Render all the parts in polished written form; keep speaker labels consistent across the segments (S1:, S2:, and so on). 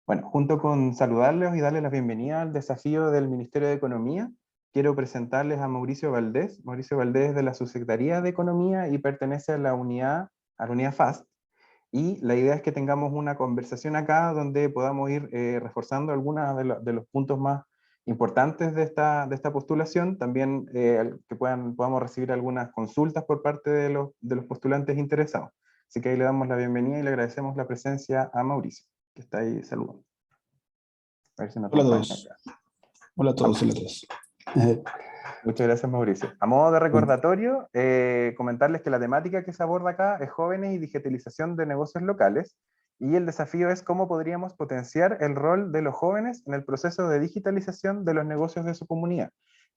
S1: Bueno, junto con saludarles y darles la bienvenida al desafío del Ministerio de Economía, quiero presentarles a Mauricio Valdés. Mauricio Valdés es de la Subsecretaría de Economía y pertenece a la unidad FAST. Y la idea es que tengamos una conversación acá donde podamos ir reforzando algunos de los puntos más importantes de esta postulación. También que podamos recibir algunas consultas por parte de los postulantes interesados. Así que ahí le damos la bienvenida y le agradecemos la presencia a Mauricio, que está ahí saludando. A ver si me
S2: Hola a
S1: acompaña
S2: todos.
S1: acá.
S2: Hola a todos,
S1: Mauricio.
S2: hola a todos.
S1: Muchas gracias, Mauricio. A modo de recordatorio, comentarles que la temática que se aborda acá es jóvenes y digitalización de negocios locales, y el desafío es cómo podríamos potenciar el rol de los jóvenes en el proceso de digitalización de los negocios de su comunidad.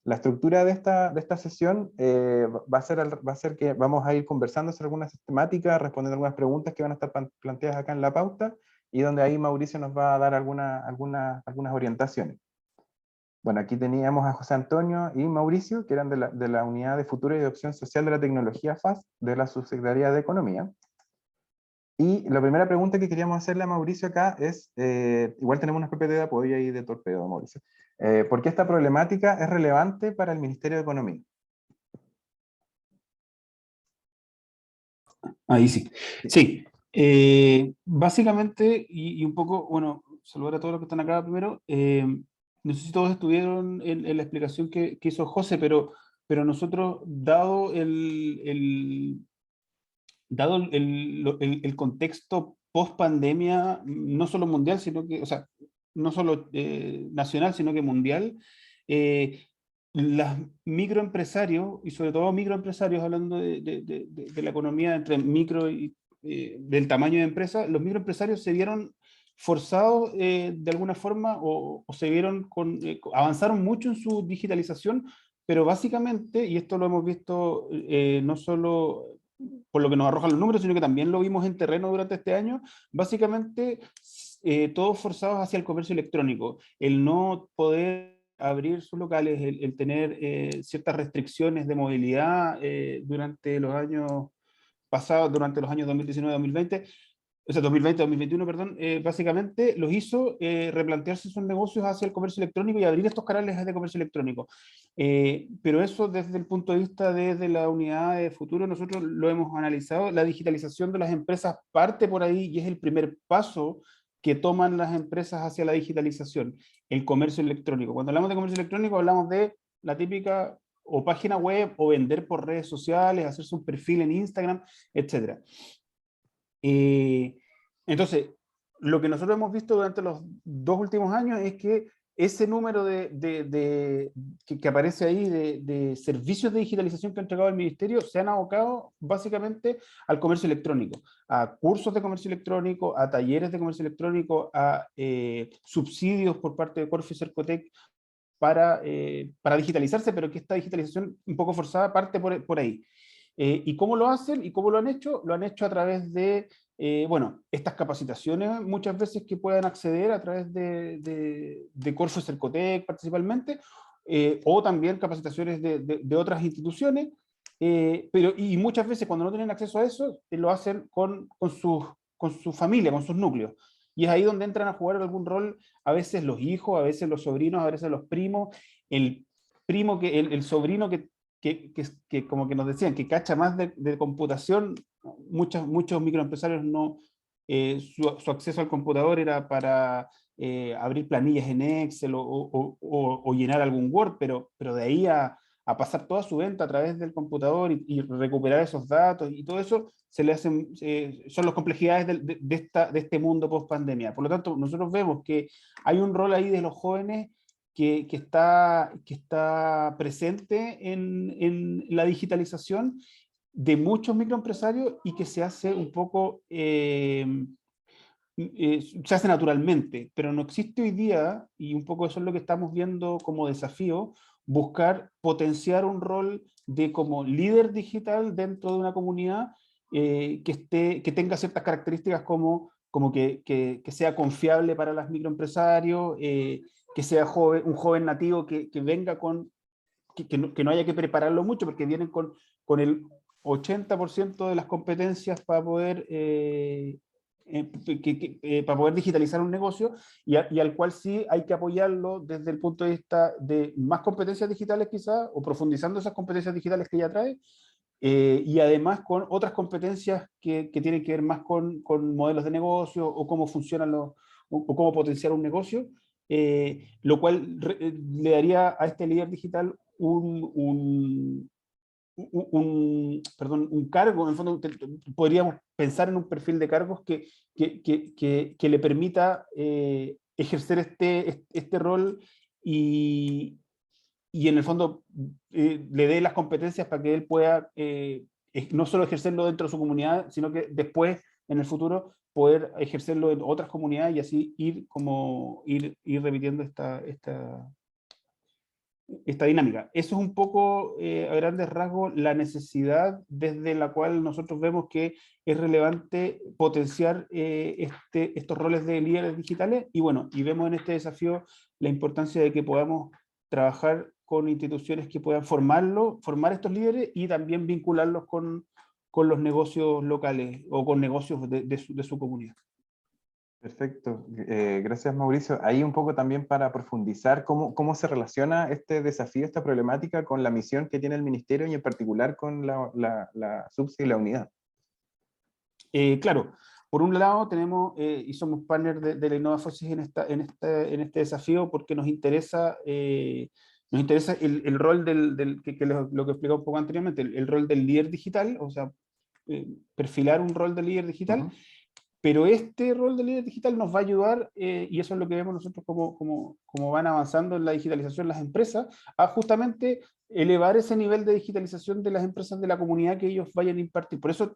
S1: La estructura de esta sesión va a ser que vamos a ir conversando sobre algunas temáticas, respondiendo algunas preguntas que van a estar planteadas acá en la pauta, y donde ahí Mauricio nos va a dar algunas orientaciones. Bueno, aquí teníamos a José Antonio y Mauricio, que eran de la Unidad de Futuro y Adopción Social de la Tecnología FAST, de la Subsecretaría de Economía. Y la primera pregunta que queríamos hacerle a Mauricio acá es, igual tenemos una PPT de apoyo ahí de torpedo, Mauricio. ¿Por qué esta problemática es relevante para el Ministerio de Economía?
S2: Ahí sí.
S1: Sí.
S2: Sí, básicamente, y un poco, bueno, saludar a todos los que están acá primero. No sé si todos estuvieron en la explicación que hizo José, pero nosotros, dado el contexto post pandemia, no solo mundial, sino que, o sea, no solo nacional, sino que mundial, eh, las microempresarios, y sobre todo microempresarios, hablando de la economía entre micro y del tamaño de empresa, los microempresarios se vieron forzados de alguna forma o se vieron avanzaron mucho en su digitalización, pero básicamente, y esto lo hemos visto no solo por lo que nos arrojan los números, sino que también lo vimos en terreno durante este año, básicamente todos forzados hacia el comercio electrónico, el no poder abrir sus locales, el tener ciertas restricciones de movilidad durante los años pasados, durante los años 2019-2020, o sea, 2020-2021, perdón, básicamente los hizo replantearse sus negocios hacia el comercio electrónico y abrir estos canales de comercio electrónico. Pero eso desde el punto de vista desde la unidad de futuro, nosotros lo hemos analizado, la digitalización de las empresas parte por ahí y es el primer paso que toman las empresas hacia la digitalización, el comercio electrónico. Cuando hablamos de comercio electrónico hablamos de la típica o página web o vender por redes sociales, hacerse un perfil en Instagram, etcétera. Entonces, lo que nosotros hemos visto durante los 2 últimos años es que ese número que aparece ahí de servicios de digitalización que ha entregado el ministerio se han abocado básicamente al comercio electrónico, a cursos de comercio electrónico, a talleres de comercio electrónico, a subsidios por parte de Corfo y Cercotec para digitalizarse, pero que esta digitalización un poco forzada parte por ahí. ¿Y cómo lo hacen y cómo lo han hecho? Lo han hecho a través de, bueno, estas capacitaciones muchas veces que puedan acceder a través de Corfo Cercotec principalmente, o también capacitaciones de otras instituciones, y muchas veces cuando no tienen acceso a eso, lo hacen con su familia, con sus núcleos. Y es ahí donde entran a jugar algún rol a veces los hijos, a veces los sobrinos, a veces los primos, el el sobrino que como que nos decían, que cacha más de computación. Muchos microempresarios no, su acceso al computador era para abrir planillas en Excel o llenar algún Word, pero de ahí a pasar toda su venta a través del computador y recuperar esos datos y todo eso, se le hacen, son las complejidades de este mundo post pandemia. Por lo tanto, nosotros vemos que hay un rol ahí de los jóvenes que está presente en la digitalización de muchos microempresarios y que se hace un poco, se hace naturalmente, pero no existe hoy día, y un poco eso es lo que estamos viendo como desafío, buscar potenciar un rol de como líder digital dentro de una comunidad que tenga ciertas características como que sea confiable para los microempresarios, que sea un joven nativo que venga que no haya que prepararlo mucho, porque vienen con el 80% de las competencias para poder para poder digitalizar un negocio y al cual sí hay que apoyarlo desde el punto de vista de más competencias digitales quizás, o profundizando esas competencias digitales que ya trae, y además con otras competencias que tienen que ver más con modelos de negocio o cómo funcionan o cómo potenciar un negocio, lo cual le daría a este líder digital perdón, un cargo, en el fondo podríamos pensar en un perfil de cargos que le permita ejercer este rol y en el fondo le dé las competencias para que él pueda no solo ejercerlo dentro de su comunidad, sino que después, en el futuro, poder ejercerlo en otras comunidades y así ir repitiendo esta dinámica. Eso es un poco, a grandes rasgos, la necesidad desde la cual nosotros vemos que es relevante potenciar estos roles de líderes digitales y bueno, y vemos en este desafío la importancia de que podamos trabajar con instituciones que puedan formar estos líderes y también vincularlos con los negocios locales o con negocios de su comunidad.
S1: Perfecto, gracias Mauricio. Ahí un poco también para profundizar cómo se relaciona este desafío, esta problemática con la misión que tiene el ministerio y en particular con la SUBSE y la unidad.
S2: Claro, por un lado tenemos, y somos partners de la InnovaFosis en este desafío porque nos interesa el rol lo que explicaba un poco anteriormente, el rol del líder digital, o sea, perfilar un rol de líder digital.
S1: Uh-huh.
S2: Pero este rol de líder digital nos va a ayudar, y eso es lo que vemos nosotros como van avanzando en la digitalización las empresas, a justamente elevar ese nivel de digitalización de las empresas de la comunidad que ellos vayan a impartir. Por eso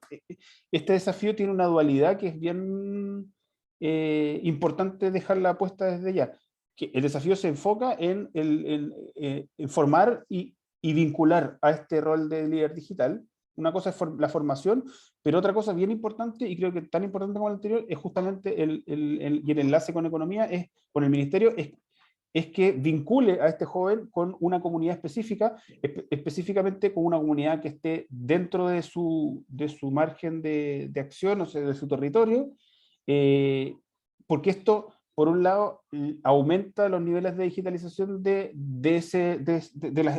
S2: este desafío tiene una dualidad que es bien importante dejarla puesta desde ya. Que el desafío se enfoca en formar y vincular a este rol de líder digital. Una cosa es la formación, pero otra cosa bien importante, y creo que tan importante como el anterior, es justamente y el enlace con economía, con el ministerio, es que vincule a este joven con una comunidad específica, específicamente con una comunidad que esté dentro de su margen de acción, o sea, de su territorio, porque esto, por un lado, aumenta los niveles de digitalización de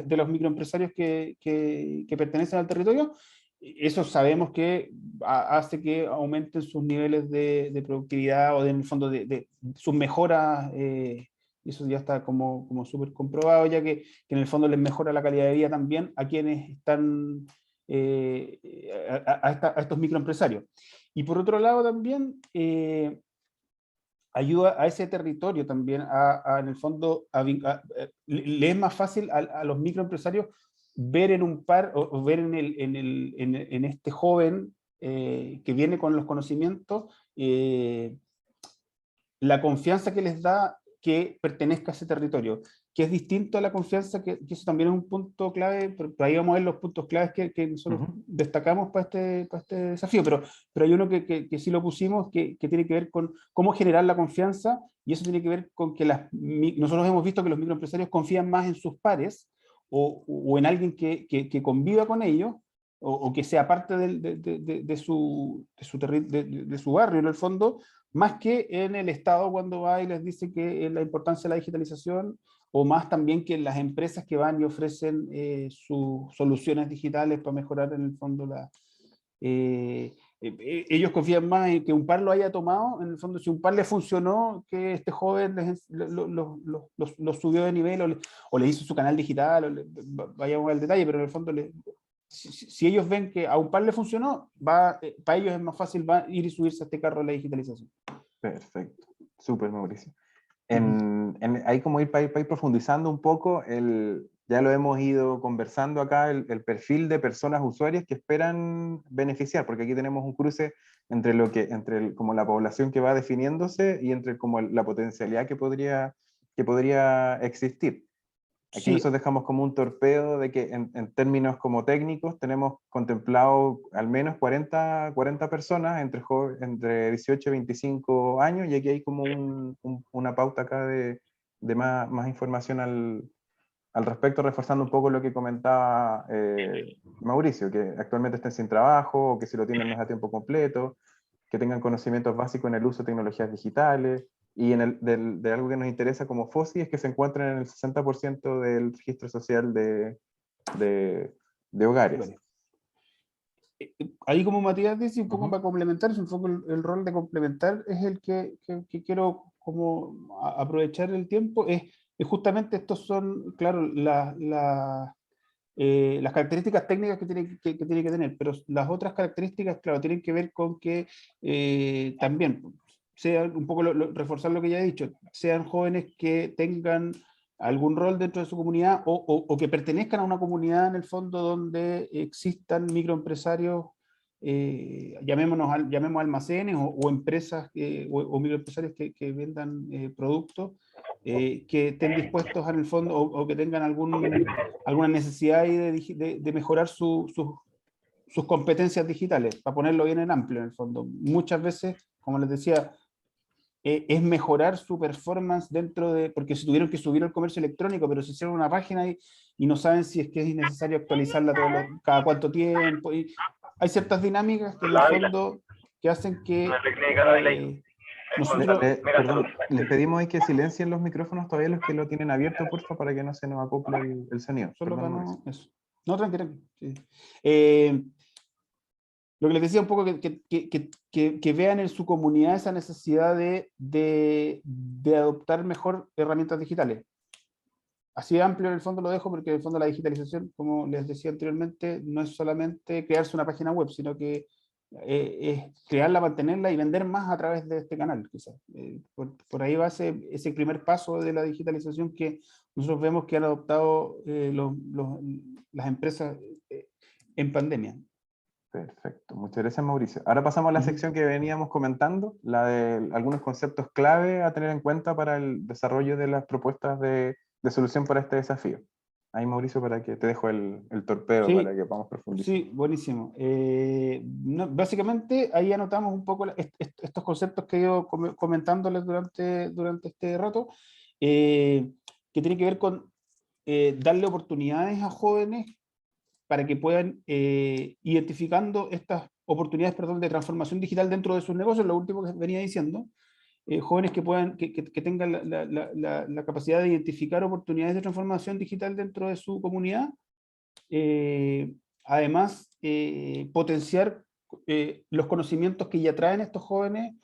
S2: los microempresarios que pertenecen al territorio. Eso sabemos que hace que aumenten sus niveles de productividad o en el fondo de sus mejoras, y eso ya está como súper comprobado, ya que en el fondo les mejora la calidad de vida también a quienes están, a estos microempresarios. Y por otro lado también ayuda a ese territorio también, en el fondo, le es más fácil a los microempresarios ver en un par, o ver en este joven que viene con los conocimientos, la confianza que les da que pertenezca a ese territorio, que es distinto a la confianza, que eso también es un punto clave, pero ahí vamos a ver los puntos claves que nosotros destacamos para este desafío, pero hay uno que sí lo pusimos, que tiene que ver con cómo generar la confianza, y eso tiene que ver con que nosotros hemos visto que los microempresarios confían más en sus pares, o en alguien que conviva con ellos, o que sea parte de su barrio, en el fondo, más que en el Estado cuando va y les dice que la importancia de la digitalización, o más también que en las empresas que van y ofrecen sus soluciones digitales para mejorar en el fondo ellos confían más en que un par lo haya tomado, en el fondo si un par le funcionó, que este joven lo subió de nivel, o le hizo su canal digital, vayamos al detalle, pero en el fondo si ellos ven que a un par le funcionó, para ellos es más fácil ir y subirse a este carro de la digitalización.
S1: Perfecto, súper Mauricio. Ahí como para ir profundizando un poco, ya lo hemos ido conversando acá, el perfil de personas usuarias que esperan beneficiar, porque aquí tenemos un cruce entre como la población que va definiéndose y entre como la potencialidad que podría existir. Aquí
S2: Sí.
S1: nosotros dejamos como un torpedo de que en términos como técnicos tenemos contemplado al menos 40 personas entre 18 y 25 años, y aquí hay como una pauta acá de más información al respecto, reforzando un poco lo que comentaba Mauricio, que actualmente están sin trabajo, o que si lo tienen no es a tiempo completo, que tengan conocimientos básicos en el uso de tecnologías digitales, y de algo que nos interesa como FOSI es que se encuentren en el 60% del registro social de hogares.
S2: Bueno, ahí como Matías dice, un poco
S1: Ujú.
S2: para complementar, es un poco el rol de complementar, es el que quiero como aprovechar el tiempo, es justamente estos son, claro, las características técnicas que tiene que tener, pero las otras características, claro, tienen que ver con que también sean un poco reforzar lo que ya he dicho, sean jóvenes que tengan algún rol dentro de su comunidad o que pertenezcan a una comunidad en el fondo donde existan microempresarios, llamemos almacenes o empresas o microempresarios que vendan productos que estén dispuestos en el fondo o que tengan alguna necesidad ahí de mejorar sus competencias digitales, para ponerlo bien en amplio en el fondo. Muchas veces, como les decía, es mejorar su performance dentro de, porque si tuvieron que subir el comercio electrónico, pero si hicieron una página y no saben si es que es necesario actualizarla cada cuánto tiempo, y hay ciertas dinámicas que en el fondo que hacen que nosotros...
S1: Perdón, les pedimos ahí que silencien los micrófonos todavía los que lo tienen abierto, porfa, para que no se nos acople el sonido.
S2: Solo
S1: Perdón,
S2: para
S1: Mauricio.
S2: no... Eso. No, tranquilo. Sí. Lo que les decía un poco, que vean en su comunidad esa necesidad de adoptar mejor herramientas digitales. Así de amplio en el fondo lo dejo porque en el fondo la digitalización, como les decía anteriormente, no es solamente crearse una página web, sino que es crearla, mantenerla y vender más a través de este canal, quizás. Por ahí va ese primer paso de la digitalización que nosotros vemos que han adoptado las empresas en pandemia.
S1: Perfecto, muchas gracias, Mauricio. Ahora pasamos a la sección que veníamos comentando, la de algunos conceptos clave a tener en cuenta para el desarrollo de las propuestas de solución para este desafío. Ahí, Mauricio, para que te dejo el torpeo
S2: Sí,
S1: para que podamos profundizar.
S2: sí, buenísimo. Básicamente ahí anotamos un poco estos conceptos que he ido comentándoles durante este rato, que tienen que ver con darle oportunidades a jóvenes para que puedan identificando estas oportunidades, perdón, de transformación digital dentro de sus negocios, lo último que venía diciendo, jóvenes que puedan, que tengan la capacidad de identificar oportunidades de transformación digital dentro de su comunidad. Además, potenciar los conocimientos que ya traen estos jóvenes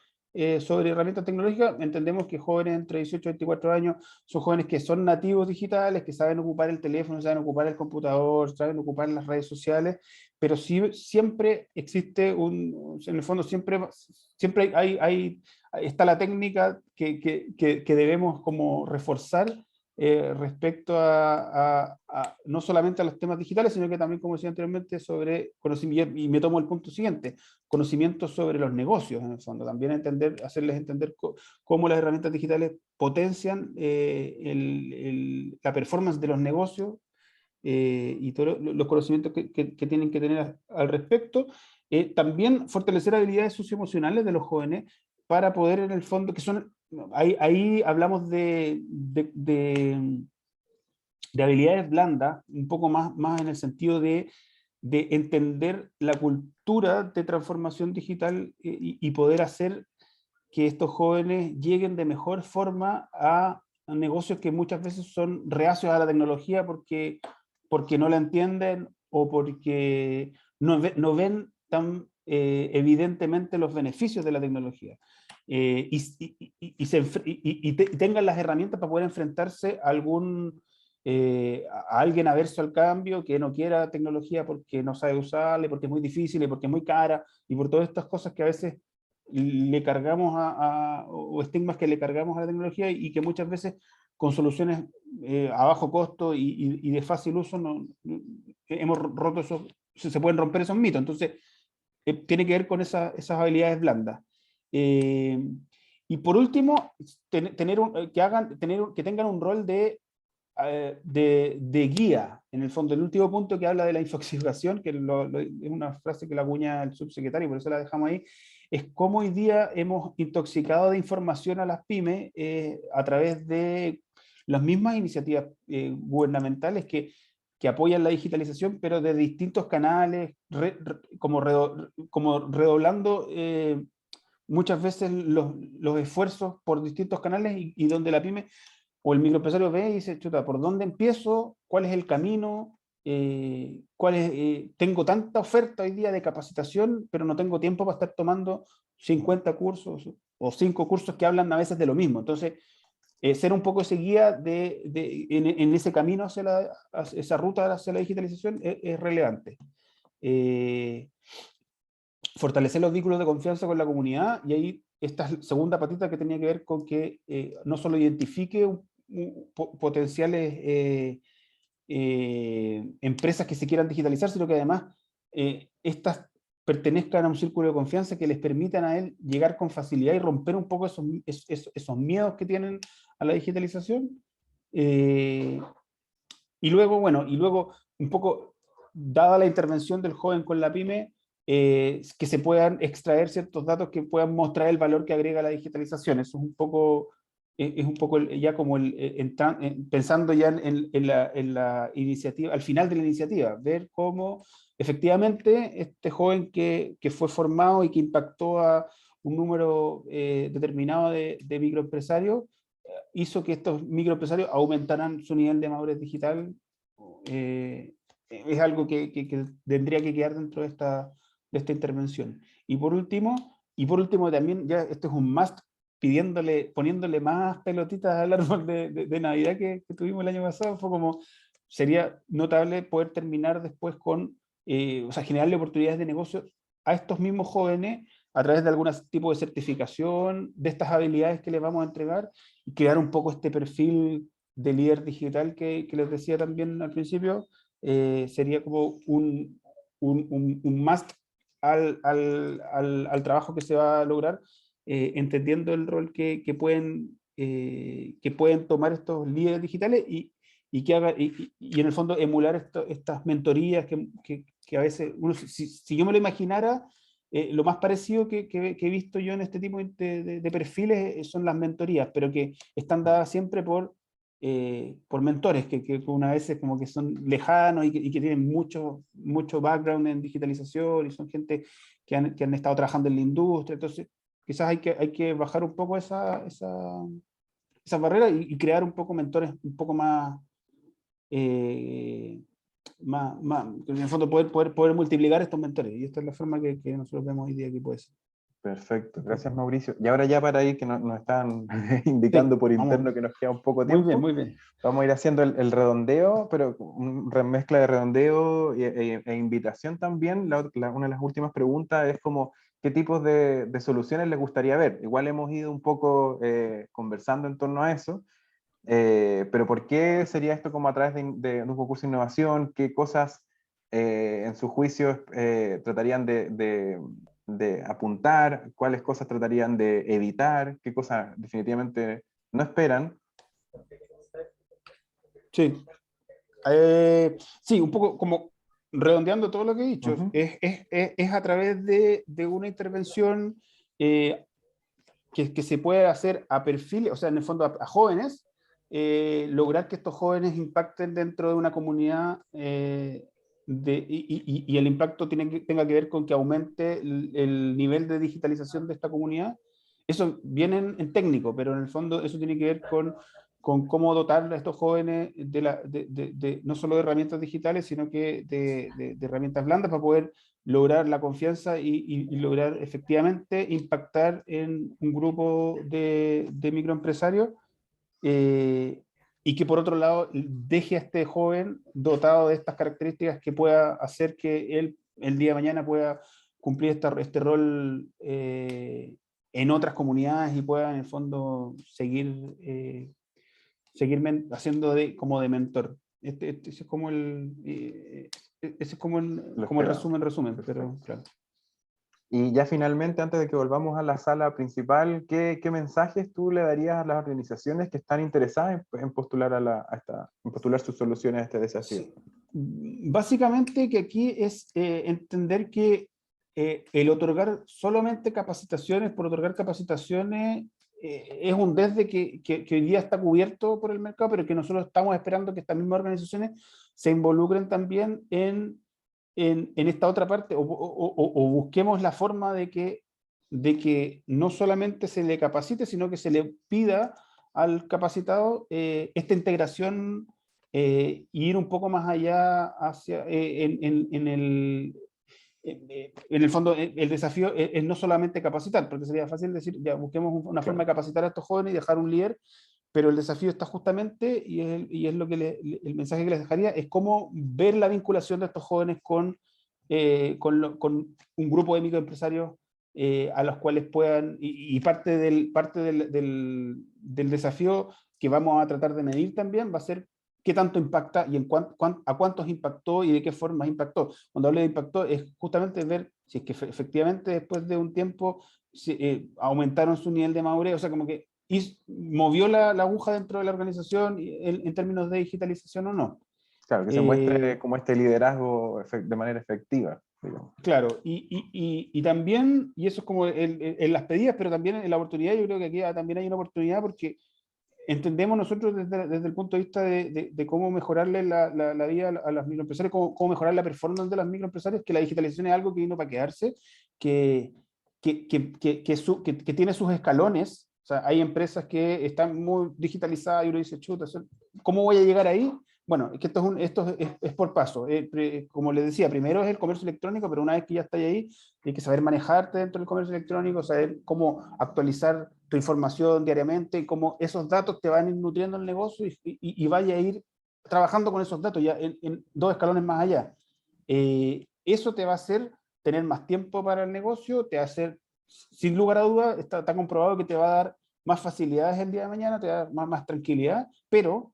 S2: sobre herramientas tecnológicas. Entendemos que jóvenes entre 18 y 24 años son jóvenes que son nativos digitales, que saben ocupar el teléfono, saben ocupar el computador, saben ocupar las redes sociales, pero sí, siempre existe en el fondo siempre está la técnica que debemos como reforzar respecto no solamente a los temas digitales, sino que también, como decía anteriormente, sobre conocimiento, y me tomo el punto siguiente, conocimiento sobre los negocios, en el fondo, también hacerles entender cómo las herramientas digitales potencian la performance de los negocios y todos los conocimientos que tienen que tener al respecto. También fortalecer habilidades socioemocionales de los jóvenes para poder, en el fondo, que son, ahí hablamos de habilidades blandas, un poco más en el sentido de entender la cultura de transformación digital y poder hacer que estos jóvenes lleguen de mejor forma a negocios que muchas veces son reacios a la tecnología porque no la entienden o porque no ven tan evidentemente los beneficios de la tecnología. Y tengan las herramientas para poder enfrentarse a alguien averso al cambio, que no quiera tecnología porque no sabe usarla, porque es muy difícil, y porque es muy cara, y por todas estas cosas que a veces le cargamos o estigmas que le cargamos a la tecnología y que muchas veces con soluciones a bajo costo y de fácil uso hemos roto se pueden romper esos mitos. Entonces, tiene que ver con esas habilidades blandas. Y por último, que tengan un rol de guía, en el fondo. El último punto que habla de la infoxicación, que es una frase que la acuña el subsecretario, por eso la dejamos ahí, es cómo hoy día hemos intoxicado de información a las pymes a través de las mismas iniciativas gubernamentales que apoyan la digitalización, pero de distintos canales, como redoblando muchas veces los esfuerzos por distintos canales y donde la pyme o el microempresario ve y dice, chuta, ¿por dónde empiezo? ¿Cuál es el camino? Tengo tanta oferta hoy día de capacitación, pero no tengo tiempo para estar tomando 50 cursos o 5 cursos que hablan a veces de lo mismo. Entonces, ser un poco ese guía en ese camino hacia esa ruta hacia la digitalización es relevante. Fortalecer los vínculos de confianza con la comunidad, y ahí esta segunda patita que tenía que ver con que no solo identifique potenciales empresas que se quieran digitalizar, sino que además estas pertenezcan a un círculo de confianza que les permitan a él llegar con facilidad y romper un poco esos miedos que tienen a la digitalización. Y luego, bueno, un poco, dada la intervención del joven con la pyme, que se puedan extraer ciertos datos que puedan mostrar el valor que agrega la digitalización. Eso es un poco ya como pensando ya en la iniciativa, al final de la iniciativa, ver cómo efectivamente este joven que fue formado y que impactó a un número determinado de microempresarios, hizo que estos microempresarios aumentaran su nivel de madurez digital. Es algo que tendría que quedar dentro de esta intervención. Y por último también, ya esto es un must, poniéndole más pelotitas al árbol de Navidad que tuvimos el año pasado, fue como, sería notable poder terminar después con, o sea, generarle oportunidades de negocio a estos mismos jóvenes a través de algún tipo de certificación, de estas habilidades que les vamos a entregar, y crear un poco este perfil de líder digital que les decía también al principio. Sería como un must al trabajo que se va a lograr, entendiendo el rol que pueden tomar estos líderes digitales y en el fondo emular estas mentorías que a veces, si yo me lo imaginara, lo más parecido que he visto yo en este tipo de perfiles son las mentorías, pero que están dadas siempre por mentores, que una vez como que son lejanos y que tienen mucho background en digitalización y son gente que han estado trabajando en la industria. Entonces quizás hay que bajar un poco esa barrera y crear un poco mentores un poco eh, en el fondo poder multiplicar estos mentores. Y esta es la forma que nosotros vemos hoy día que puede ser.
S1: Perfecto, gracias Mauricio. Y ahora ya para ir, que nos están
S2: Sí,
S1: indicando por
S2: vamos.
S1: interno que nos queda un poco
S2: Muy bien,
S1: tiempo,
S2: muy bien.
S1: vamos a ir haciendo el redondeo, pero una mezcla de redondeo e invitación también. Una de las últimas preguntas es como, ¿qué tipos de soluciones les gustaría ver? Igual hemos ido un poco conversando en torno a eso, pero ¿por qué sería esto como a través de un concurso de innovación? ¿Qué cosas en su juicio tratarían de apuntar? ¿Cuáles cosas tratarían de evitar? ¿Qué cosas definitivamente no esperan?
S2: Sí. Sí, un poco como redondeando todo lo que he dicho,
S1: Ujú.
S2: es a través de una intervención que se puede hacer a perfiles, o sea, en el fondo a jóvenes, lograr que estos jóvenes impacten dentro de una comunidad, y el impacto tenga que ver con que aumente el nivel de digitalización de esta comunidad. Eso viene en técnico, pero en el fondo eso tiene que ver con cómo dotar a estos jóvenes no solo de herramientas digitales, sino que de herramientas blandas para poder lograr la confianza y lograr efectivamente impactar en un grupo de microempresarios, eh, y que por otro lado deje a este joven dotado de estas características que pueda hacer que él el día de mañana pueda cumplir este rol en otras comunidades y pueda en el fondo seguir haciendo como de mentor. Ese es como ese es
S1: Lo
S2: como el
S1: esperado.
S2: resumen, pero
S1: Perfecto.
S2: claro.
S1: Y ya finalmente, antes de que volvamos a la sala principal, ¿qué mensajes tú le darías a las organizaciones que están interesadas en postular en postular sus soluciones a este desafío?
S2: Sí. Básicamente que aquí es entender que el otorgar solamente capacitaciones por otorgar capacitaciones es un desde que hoy día está cubierto por el mercado, pero que nosotros estamos esperando que estas mismas organizaciones se involucren también en esta otra parte, o busquemos la forma de que de que no solamente se le capacite, sino que se le pida al capacitado esta integración y ir un poco más allá hacia, en el fondo, el desafío es no solamente capacitar, porque sería fácil decir, ya busquemos una forma
S1: Claro.
S2: de capacitar a estos jóvenes y dejar un líder, pero el desafío está justamente, y es lo que el mensaje que les dejaría, es cómo ver la vinculación de estos jóvenes con un grupo de microempresarios a los cuales puedan, y parte del desafío que vamos a tratar de medir también va a ser qué tanto impacta y a cuántos impactó y de qué formas impactó. Cuando hablo de impactó es justamente ver si es que efectivamente después de un tiempo aumentaron su nivel de madurez, o sea, como que movió la aguja dentro de la organización en términos de digitalización o no.
S1: Claro, que se muestre como este liderazgo de manera efectiva, digamos.
S2: Claro, y también, y eso es como en las pedidas, pero también en la oportunidad, yo creo que aquí también hay una oportunidad porque entendemos nosotros desde el punto de vista de cómo mejorarle la vida a los microempresarios, cómo mejorar la performance de los microempresarios, que la digitalización es algo que vino para quedarse, que tiene sus escalones. O sea, hay empresas que están muy digitalizadas y uno dice, chuta, ¿cómo voy a llegar ahí? Bueno, es que esto es por paso. Como les decía, primero es el comercio electrónico, pero una vez que ya estás ahí, hay que saber manejarte dentro del comercio electrónico, saber cómo actualizar tu información diariamente y cómo esos datos te van a ir nutriendo el negocio y vaya a ir trabajando con esos datos ya en dos escalones más allá. Eso te va a hacer tener más tiempo para el negocio, te va a hacer, sin lugar a dudas, está comprobado que te va a dar más facilidades el día de mañana, te va a dar más tranquilidad, pero,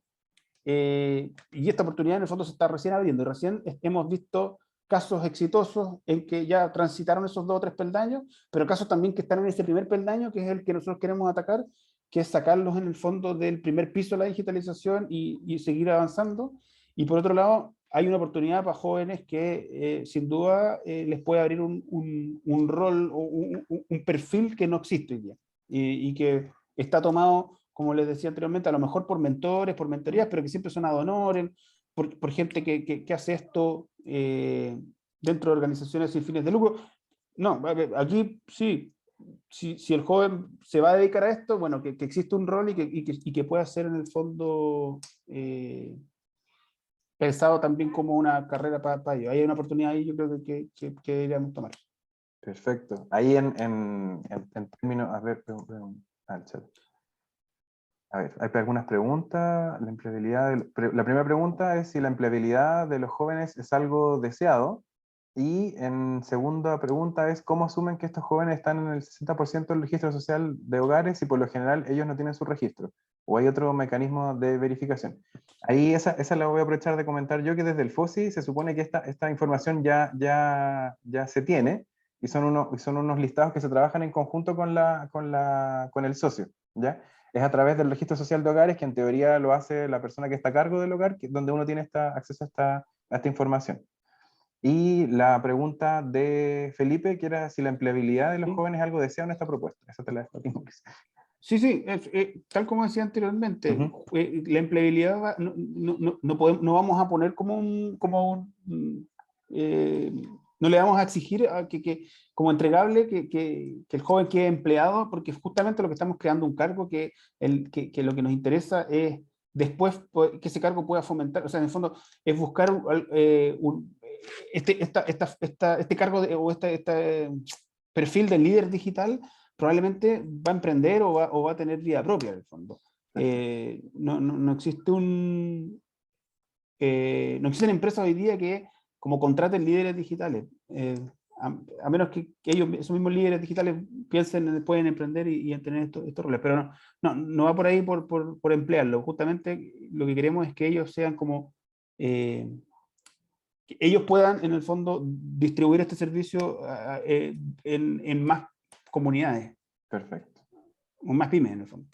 S2: y esta oportunidad en el fondo se está recién abriendo, y recién hemos visto casos exitosos en que ya transitaron esos 2 o 3 peldaños, pero casos también que están en ese primer peldaño, que es el que nosotros queremos atacar, que es sacarlos en el fondo del primer piso de la digitalización y seguir avanzando. Y por otro lado, hay una oportunidad para jóvenes que sin duda les puede abrir un rol o un perfil que no existe hoy día y que está tomado, como les decía anteriormente, a lo mejor por mentores, por mentorías, pero que siempre son ad honorem, por gente que hace esto dentro de organizaciones sin fines de lucro. No, aquí sí, si el joven se va a dedicar a esto, bueno, que existe un rol y que pueda ser en el fondo pensado también como una carrera para ello. Hay una oportunidad ahí, yo creo que deberíamos tomar.
S1: Perfecto. Ahí en términos, a ver, al chat. A ver, hay algunas preguntas. La empleabilidad, la primera pregunta es si la empleabilidad de los jóvenes es algo deseado. Y en segunda pregunta es cómo asumen que estos jóvenes están en el 60% del registro social de hogares y por lo general ellos no tienen su registro. ¿O hay otro mecanismo de verificación? Ahí esa la voy a aprovechar de comentar yo, que desde el FOSI se supone que esta información ya se tiene y son unos listados que se trabajan en conjunto con el socio, ¿ya? Es a través del registro social de hogares, que en teoría lo hace la persona que está a cargo del hogar, donde uno tiene acceso a esta información. Y la pregunta de Felipe, que era si la empleabilidad de los
S2: ¿Sí?
S1: jóvenes es algo deseado en esta propuesta. Esa te la dejo a ti, Mauricio.
S2: Sí, tal como decía anteriormente,
S1: Ujú.
S2: la empleabilidad no vamos a poner no le vamos a exigir como entregable que el joven quede empleado, porque justamente lo que estamos creando un cargo que lo que nos interesa es después que ese cargo pueda fomentar, o sea, en el fondo es buscar este cargo o este perfil de líder digital probablemente va a emprender o va a tener vida propia en el fondo. No existe no existen empresas hoy día que como contraten líderes digitales. A menos que ellos, esos mismos líderes digitales, pueden emprender y tener estos roles. Pero no va por ahí por emplearlo. Justamente lo que queremos es que ellos sean como que ellos puedan, en el fondo, distribuir este servicio en más comunidades,
S1: Perfecto.
S2: o más pymes, en el fondo.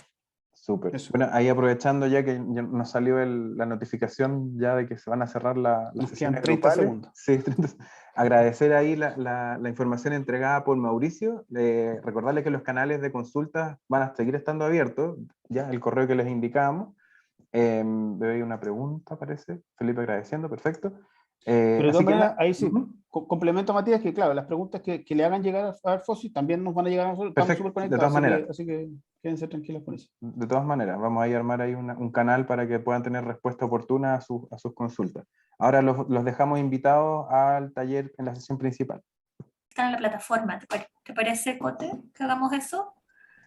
S1: Súper.
S2: Eso.
S1: Bueno, ahí aprovechando ya que ya nos salió la notificación ya de que se van a cerrar las
S2: Nos quedan
S1: sesiones
S2: 30
S1: grupales.
S2: segundos.
S1: Sí, agradecer ahí la información entregada por Mauricio. Recordarles que los canales de consultas van a seguir estando abiertos, ya el correo que les indicamos. Veo ahí una pregunta, parece. Felipe agradeciendo, perfecto.
S2: Pero de
S1: así
S2: todas
S1: que
S2: maneras, ahí sí,
S1: ujú,
S2: complemento a Matías, que claro, las preguntas que le hagan llegar a Arfosi también nos van a llegar a nosotros, estamos
S1: perfecto,
S2: súper
S1: de
S2: conectados,
S1: todas maneras.
S2: así que quédense tranquilos con eso.
S1: De todas maneras, vamos a ir a armar ahí un canal para que puedan tener respuesta oportuna a sus consultas. Ahora los dejamos invitados al taller en la sesión principal.
S3: Está en la plataforma. ¿Te parece, Cote, que hagamos eso?